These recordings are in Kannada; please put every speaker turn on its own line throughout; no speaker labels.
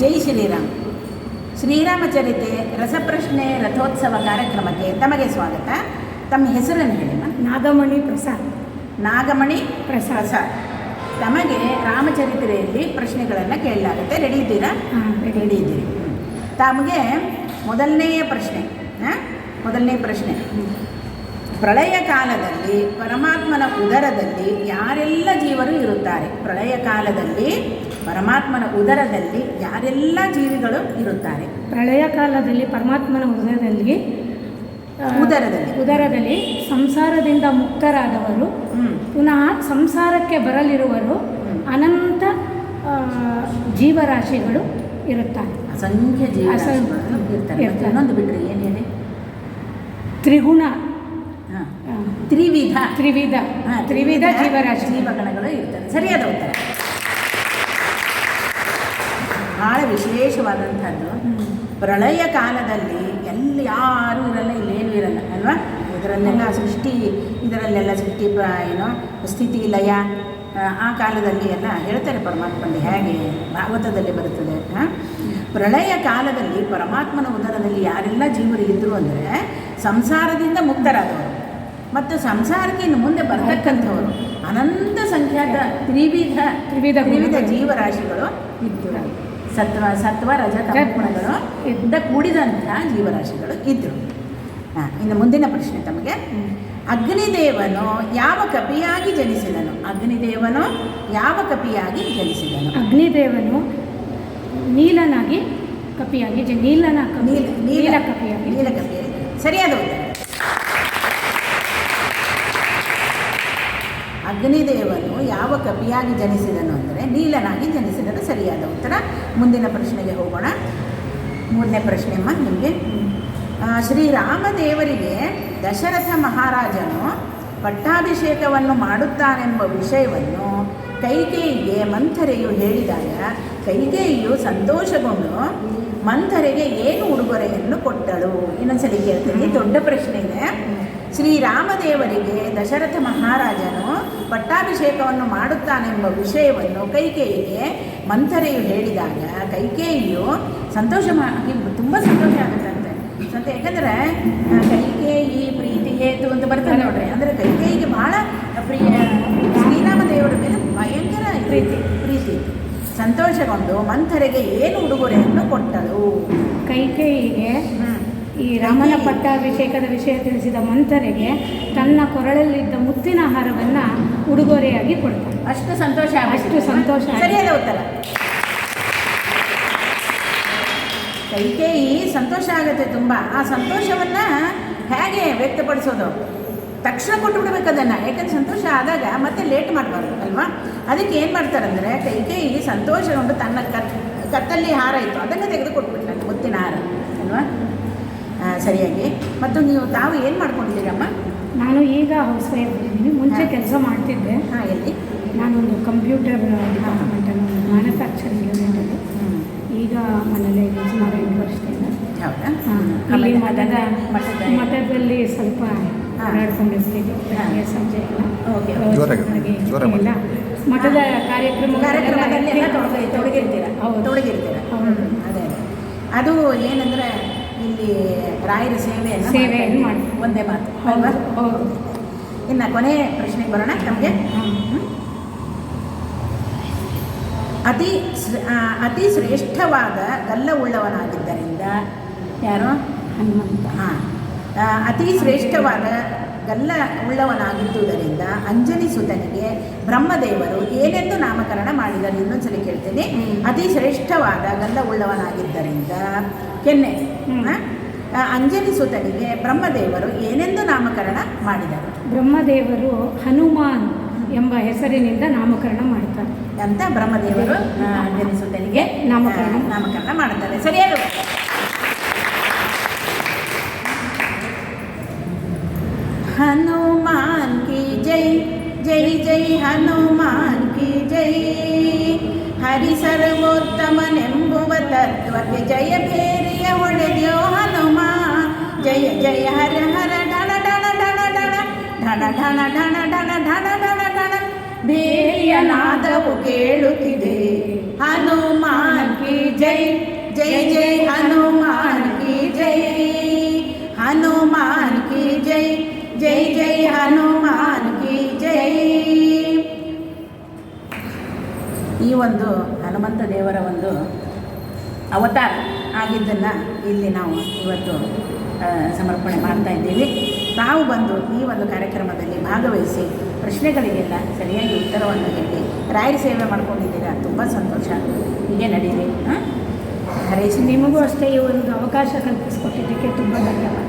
ಜೈ ಶ್ರೀರಾಮ್. ಶ್ರೀರಾಮಚರಿತೆ ರಸಪ್ರಶ್ನೆ ರಥೋತ್ಸವ ಕಾರ್ಯಕ್ರಮಕ್ಕೆ ತಮಗೆ ಸ್ವಾಗತ. ತಮ್ಮ ಹೆಸರನ್ನು ಹೇಳಿಮ್ಮ.
ನಾಗಮಣಿ ಪ್ರಸಾದ್.
ನಾಗಮಣಿ ಪ್ರಸಾದ್. ತಮಗೆ ರಾಮಚರಿತ್ರೆಯಲ್ಲಿ ಪ್ರಶ್ನೆಗಳನ್ನು ಕೇಳಲಾಗುತ್ತೆ. ರೆಡಿ ಇದ್ದೀರಾ? ರೆಡಿ ಇದ್ದೀರಿ. ತಮಗೆ ಮೊದಲನೇ ಪ್ರಶ್ನೆ ಪ್ರಳಯ ಕಾಲದಲ್ಲಿ ಪರಮಾತ್ಮನ ಉದರದಲ್ಲಿ ಯಾರೆಲ್ಲ ಜೀವರು ಇರುತ್ತಾರೆ? ಪ್ರಳಯ ಕಾಲದಲ್ಲಿ ಪರಮಾತ್ಮನ ಉದರದಲ್ಲಿ ಯಾರೆಲ್ಲ ಜೀವಿಗಳು ಇರುತ್ತಾರೆ?
ಪ್ರಳಯ ಕಾಲದಲ್ಲಿ ಪರಮಾತ್ಮನ ಉದರದಲ್ಲಿ ಸಂಸಾರದಿಂದ ಮುಕ್ತರಾದವರು, ಪುನಃ ಸಂಸಾರಕ್ಕೆ ಬರಲಿರುವರು, ಅನಂತ ಜೀವರಾಶಿಗಳು ಇರುತ್ತಾರೆ.
ಅಸಂಖ್ಯ ಜೀವರಾಶಿಗಳು ಇರ್ತಾರೆ. ಇನ್ನೊಂದು ಬಿಟ್ಟರೆ ಏನು ಹೇಳಿ?
ತ್ರಿಗುಣ,
ತ್ರಿವಿಧ ಜೀವರಾಶಿ ಜೀವಗಣಗಳು ಇರ್ತದೆ. ಸರಿಯಾದ ಉತ್ತರ. ಬಹಳ ವಿಶೇಷವಾದಂಥದ್ದು. ಪ್ರಳಯ ಕಾಲದಲ್ಲಿ ಎಲ್ಲಿ ಯಾರೂ ಇರಲ್ಲ, ಇಲ್ಲೇನೂ ಇರಲ್ಲ ಅಲ್ವಾ? ಇದರಲ್ಲೆಲ್ಲ ಸೃಷ್ಟಿ ಸ್ಥಿತಿ ಲಯ ಆ ಕಾಲದಲ್ಲಿ ಎಲ್ಲ ಹೇಳ್ತಾರೆ ಪರಮಾತ್ಮನಲ್ಲಿ. ಹೇಗೆ ಭಾಗವತದಲ್ಲಿ ಬರುತ್ತದೆ. ಪ್ರಳಯ ಕಾಲದಲ್ಲಿ ಪರಮಾತ್ಮನ ಉದರದಲ್ಲಿ ಯಾರೆಲ್ಲ ಜೀವರು ಇದ್ದರು ಅಂದರೆ ಸಂಸಾರದಿಂದ ಮುಕ್ತರಾದವರು ಮತ್ತು ಸಂಸಾರಕ್ಕೆ ಇನ್ನು ಮುಂದೆ ಬರ್ತಕ್ಕಂಥವರು ಅನಂತ ಸಂಖ್ಯಾತ ತ್ರಿವಿಧ ಜೀವರಾಶಿಗಳು ಇದ್ದರು. ಸತ್ವ ರಜ ತಮಗುಣಗಳು ಇದ್ದ ಕೂಡಿದಂಥ ಜೀವರಾಶಿಗಳು ಇದ್ದರು. ಇನ್ನು ಮುಂದಿನ ಪ್ರಶ್ನೆ ತಮಗೆ. ಅಗ್ನಿದೇವನು ಯಾವ ಕಪಿಯಾಗಿ ಜನಿಸಿದನು?
ಅಗ್ನಿದೇವನು ನೀಲನಾಗಿ ಕಪಿಯಾಗಿ ನೀಲ ಕಪಿಯಾಗಿ.
ಸರಿಯಾದ ಉತ್ತರ. ಅಗ್ನಿದೇವನು ಯಾವ ಕಪಿಯಾಗಿ ಜನಿಸಿದನು ಅಂದರೆ ನೀಲನಾಗಿ ಜನಿಸಿದನು. ಸರಿಯಾದ ಉತ್ತರ. ಮುಂದಿನ ಪ್ರಶ್ನೆಗೆ ಹೋಗೋಣ. ಮೂರನೇ ಪ್ರಶ್ನೆ ಅಮ್ಮ ನಿಮಗೆ. ಶ್ರೀರಾಮದೇವರಿಗೆ ದಶರಥ ಮಹಾರಾಜನು ಪಟ್ಟಾಭಿಷೇಕವನ್ನು ಮಾಡುತ್ತಾನೆಂಬ ವಿಷಯವನ್ನು ಕೈಕೇಯಿಗೆ ಮಂಥರೆಯು ಹೇಳಿದಾಗ ಕೈಕೇಯಿಯು ಸಂತೋಷಗೊಂಡು ಮಂಥರೆಗೆ ಏನು ಉಡುಗೊರೆಯನ್ನು ಕೊಟ್ಟಳು? ಇನ್ನೊಂದ್ಸಲಿ ಕೇಳ್ತೀನಿ, ದೊಡ್ಡ ಪ್ರಶ್ನೆ ಇದೆ. ಶ್ರೀರಾಮದೇವರಿಗೆ ದಶರಥ ಮಹಾರಾಜನು ಪಟ್ಟಾಭಿಷೇಕವನ್ನು ಮಾಡುತ್ತಾನೆಂಬ ವಿಷಯವನ್ನು ಕೈಕೇಯಿಗೆ ಮಂಥರೆಯು ಹೇಳಿದಾಗ ಕೈಕೇಯಿಯು ತುಂಬ ಸಂತೋಷ ಆಗುತ್ತಂತೆ. ಯಾಕಂದರೆ ಕೈಕೇಯಿ ಪ್ರೀತಿ ಹೇತು ಅಂತ ಬರ್ತಾರೆ ನೋಡ್ರಿ. ಅಂದರೆ ಕೈಕೇಯಿಗೆ ಬಹಳ ಶ್ರೀರಾಮದೇವರ ಮೇಲೆ ಭಯಂಕರ ಪ್ರೀತಿ ಸಂತೋಷಗೊಂಡು ಮಂಥರೆಗೆ ಏನು ಉಡುಗೊರೆಯನ್ನು ಕೊಟ್ಟಳು?
ಕೈಕೇಯಿಗೆ ಈ ರಾಮನ ಪಟ್ಟಾಭಿಷೇಕದ ವಿಷಯ ತಿಳಿಸಿದ ಮಂಥರೆಗೆ ತನ್ನ ಕೊರಳಲ್ಲಿದ್ದ ಮುತ್ತಿನ ಹಾರವನ್ನು ಉಡುಗೊರೆಯಾಗಿ ಕೊಡ್ತಾಳೆ.
ಅಷ್ಟು ಸಂತೋಷ. ಸರಿಯಾದ ಉತ್ತರ. ಕೈಕೇಯಿ ಸಂತೋಷ ಆಗುತ್ತೆ ತುಂಬ. ಆ ಸಂತೋಷವನ್ನು ಹೇಗೆ ವ್ಯಕ್ತಪಡಿಸೋದು? ತಕ್ಷಣ ಕೊಟ್ಟು ಬಿಡ್ಬೇಕು ಅದನ್ನು. ಯಾಕಂದ್ರೆ ಸಂತೋಷ ಆದಾಗ ಮತ್ತೆ ಲೇಟ್ ಮಾಡಬಾರ್ದು ಅಲ್ವಾ? ಅದಕ್ಕೆ ಏನು ಮಾಡ್ತಾರಂದರೆ ಕೈಕೇಯಿ ಸಂತೋಷಗೊಂಡು ತನ್ನ ಕತ್ತಲ್ಲಿ ಹಾರ ಇತ್ತು ಅದನ್ನು ತೆಗೆದು ಕೊಟ್ಬಿಟ್ಟಾನೆ, ಮುತ್ತಿನ ಹಾರ ಅಲ್ವಾ? ಸರಿಯಾಗಿ. ಮತ್ತು ತಾವು ಏನು ಮಾಡ್ಕೊಂಡಿದ್ದೀರಮ್ಮ?
ನಾನು ಈಗ ಹೌಸ್ ವೈಫ್ ಇದ್ದೀನಿ. ಮುಂಚೆ ಕೆಲಸ ಮಾಡ್ತಿದ್ದೆ.
ಎಲ್ಲಿ?
ನಾನೊಂದು ಕಂಪ್ಯೂಟರ್ ಡಿಪಾರ್ಟ್ಮೆಂಟಲ್ಲಿ ಮ್ಯಾನುಫ್ಯಾಕ್ಚರಿಂಗ್ ಯೂನಿಟಲ್ಲಿ. ಈಗ ಮನೇಲಿ ಸುಮಾರು 8 ವರ್ಷದಿಂದ.
ಹೌದಾ?
ಇಲ್ಲಿ ಮಠದಲ್ಲಿ ಸ್ವಲ್ಪ ಓಡಾಡ್ಕೊಂಡಿರ್ತೀವಿ. ಸಂಜೆ ಎಲ್ಲ ಮಠದ
ಕಾರ್ಯಕ್ರಮದಲ್ಲೆಲ್ಲ ತೊಡಗಿರ್ತೀರ. ಅದೇ ಅದು ಏನಂದರೆ ಇಲ್ಲಿ ರಾಯರ ಸೇವೆಯನ್ನು ಮಾಡಿ ಒಂದೇ ಮಾತು ಅಲ್ವಾ? ಇನ್ನು ಕೊನೆ ಪ್ರಶ್ನೆಗೆ ಬರೋಣ ನಮಗೆ. ಅತಿ ಶ್ರೇಷ್ಠವಾದ ಗಲ್ಲವುಳ್ಳವನಾಗಿದ್ದರಿಂದ ಯಾರು?
ಹನುಮಂತ.
ಅತಿ ಶ್ರೇಷ್ಠವಾದ ಗಲ್ಲ ಉಳ್ಳವನಾಗಿದ್ದುದರಿಂದ ಅಂಜನಿ ಸುತನಿಗೆ ಬ್ರಹ್ಮದೇವರು ಏನೆಂದು ನಾಮಕರಣ ಮಾಡಿದರು? ಇನ್ನೊಂದ್ಸಲಿ ಕೇಳ್ತೇನೆ. ಅತಿ ಶ್ರೇಷ್ಠವಾದ ಗಲ್ಲ ಉಳ್ಳವನಾಗಿದ್ದರಿಂದ ಕೆನ್ನೆ ಅಂಜನಿ ಸುತನಿಗೆ ಬ್ರಹ್ಮದೇವರು ಏನೆಂದು ನಾಮಕರಣ ಮಾಡಿದರು?
ಬ್ರಹ್ಮದೇವರು ಹನುಮಾನ್ ಎಂಬ ಹೆಸರಿನಿಂದ ನಾಮಕರಣ ಮಾಡ್ತಾರೆ
ಅಂತ ಬ್ರಹ್ಮದೇವರು ಅಂಜನಿ ಸುತನಿಗೆ ನಾಮಕರಣ ಮಾಡುತ್ತಾರೆ. ಸರಿಯಾದ ಹನುಮಾನ್ ಕಿ ಜೈ, ಜೈ ಜೈ ಹನುಮಾನ್ ಕಿ ಜೈ. ಹರಿ ಸರ್ವೋತ್ತಮನೆಂಬುವ ತತ್ವಕ್ಕೆ ಜಯ ಭೇರಿಯ ಹೊಡೆದ್ಯೋ ಹನುಮ. ಜಯ ಜಯ ಹರ ಹರ ಢಣ ಢಣ ಢಣ ಢಣ ಢಣ ಢಣ ಢಣ ಢಣ ಢಣ ಢಣ ಢಣ ಬೇಲಿಯ ನಾದವು ಕೇಳುತ್ತಿದೆ. ಹನುಮಾನ್ ಕಿ ಜೈ, ಜೈ ಜೈ ಹನುಮಾನ್ ಕಿ ಜೈ, ಹನುಮಾನ್ ಕಿ ಜೈ, ಜೈ ಜೈ ಹನುಮಾನ್ ಕಿ ಜೈ. ಈ ಒಂದು ಹನುಮಂತ ದೇವರ ಒಂದು ಅವತಾರ ಆಗಿದ್ದನ್ನು ಇಲ್ಲಿ ನಾವು ಇವತ್ತು ಸಮರ್ಪಣೆ ಮಾಡ್ತಾ ಇದ್ದೀವಿ. ತಾವು ಬಂದು ಈ ಒಂದು ಕಾರ್ಯಕ್ರಮದಲ್ಲಿ ಭಾಗವಹಿಸಿ ಪ್ರಶ್ನೆಗಳಿಗೆಲ್ಲ ಸರಿಯಾಗಿ ಉತ್ತರವನ್ನು ಹೇಳಿ ರಾಯರ ಸೇವೆ ಮಾಡ್ಕೊಂಡಿದ್ದೀರಾ. ತುಂಬ ಸಂತೋಷ. ಹೀಗೆ ನಡೀರಿ. ಹರೇಶ್,
ನಿಮಗೂ ಅಷ್ಟೇ ಈ ಒಂದು ಅವಕಾಶ ಕಲ್ಪಿಸಿಕೊಟ್ಟಿದ್ದಕ್ಕೆ ತುಂಬ ಧನ್ಯವಾದ.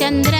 ಚಂದ್ರ